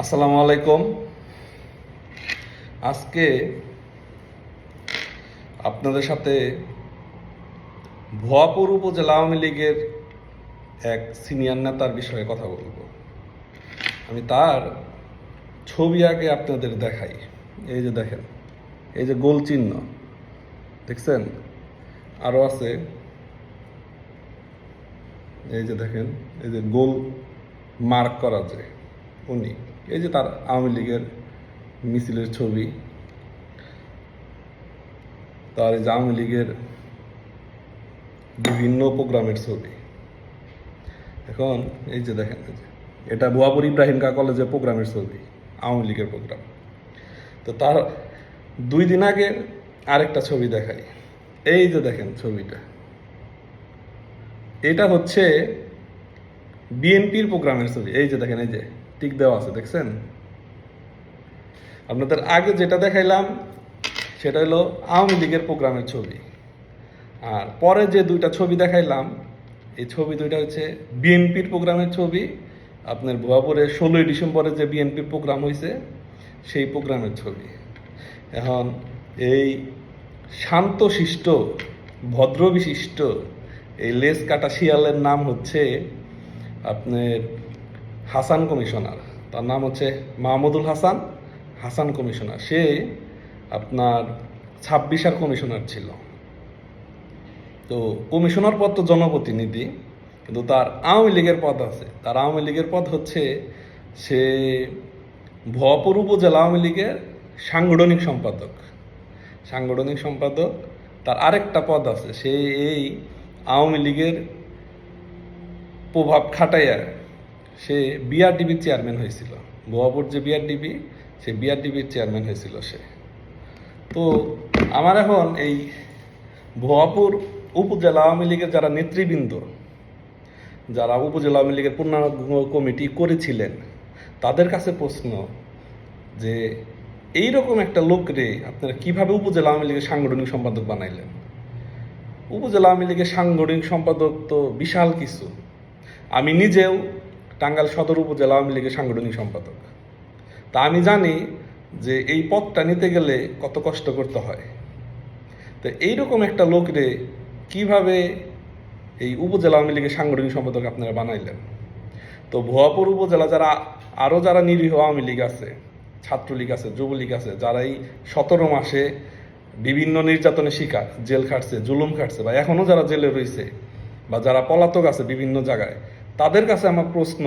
আসসালামু আলাইকুম। আজকে আপনাদের সাথে ভুয়াপুর উপজেলা আওয়ামী লীগের এক সিনিয়র নেতার বিষয়ে কথা বলবো। আমি তার ছবি আগে আপনাদের দেখাই। এই যে দেখেন, এই যে গোল চিহ্ন দেখছেন, আরও আছে, এই যে দেখেন, এই যে গোল মার্ক করা যে উনি, এই যে তার আওয়ামী লীগের মিছিলের ছবি, তার এই যে আওয়ামী লীগের বিভিন্ন প্রোগ্রামের ছবি। এখন এই যে দেখেন, এটা ভুয়াপুর ইব্রাহিম কা কলেজের প্রোগ্রামের ছবি, আওয়ামী লীগের প্রোগ্রাম। তো তার 2 দিন আগে আরেকটা ছবি দেখাই। এই যে দেখেন ছবিটা, এটা হচ্ছে বিএনপির প্রোগ্রামের ছবি। এই যে দেখেন, এই যে টিক দেওয়া আছে, দেখছেন? আপনাদের আগে যেটা দেখাইলাম সেটা হলো আওয়ামী লীগের প্রোগ্রামের ছবি, আর পরে যে 2টা ছবি দেখাইলাম এই ছবি 2টা হচ্ছে বিএনপির প্রোগ্রামের ছবি। আপনার ভুয়াপুরে 16ই ডিসেম্বরে যে বিএনপির প্রোগ্রাম হয়েছে সেই প্রোগ্রামের ছবি। এখন এই শান্তশিষ্ট ভদ্রবিশিষ্ট এই লেজ কাটা শিয়ালের নাম হচ্ছে আপনার হাসান কমিশনার। তার নাম হচ্ছে মাহমুদুল হাসান, হাসান কমিশনার। সে আপনার 26 কমিশনার ছিল। তো কমিশনার পদ তো জনপ্রতিনিধি, কিন্তু তার আওয়ামী লীগের পদ আছে। তার আওয়ামী লীগের পদ হচ্ছে সে ভুয়াপুর উপজেলা আওয়ামী লীগের সাংগঠনিক সম্পাদক। সাংগঠনিক সম্পাদক তার আরেকটা পদ আছে, সে এই আওয়ামী লীগের প্রভাব খাটাইয়া সে বিআরডিবির চেয়ারম্যান হয়েছিল। ভুয়াপুর যে বিআরডিবি, সে বিআরডিবির চেয়ারম্যান হয়েছিল সে। তো আমার এখন এই ভুয়াপুর উপজেলা আওয়ামী লীগের যারা নেতৃবৃন্দ, যারা উপজেলা আওয়ামী লীগের পূর্ণাঙ্গ কমিটি করেছিলেন, তাদের কাছে প্রশ্ন যে এইরকম একটা লোকরে আপনারা কিভাবে উপজেলা আওয়ামী লীগের সাংগঠনিক সম্পাদক বানাইলেন? উপজেলা আওয়ামী লীগের সাংগঠনিক সম্পাদক তো বিশাল কিছু। আমি নিজেও টাঙ্গাইল সদর উপজেলা আওয়ামী লীগের সাংগঠনিক সম্পাদক। তা আমি জানি যে এই পদটা নিতে গেলে কত কষ্ট করতে হয়। তো এইরকম একটা লোকরে কিভাবে এই উপজেলা আওয়ামী লীগের সাংগঠনিক সম্পাদক আপনারা বানাইলেন? তো ভুয়াপুর উপজেলা যারা নিরীহ আওয়ামী লীগ আছে, ছাত্রলীগ আছে, যুবলীগ আছে, যারা এই 17 মাসে বিভিন্ন নির্যাতনের শিকার, জেল খাটছে, জুলুম খাটছে, বা এখনও যারা জেলে রয়েছে, বা যারা পলাতক আছে বিভিন্ন জায়গায়, তাদের কাছে আমার প্রশ্ন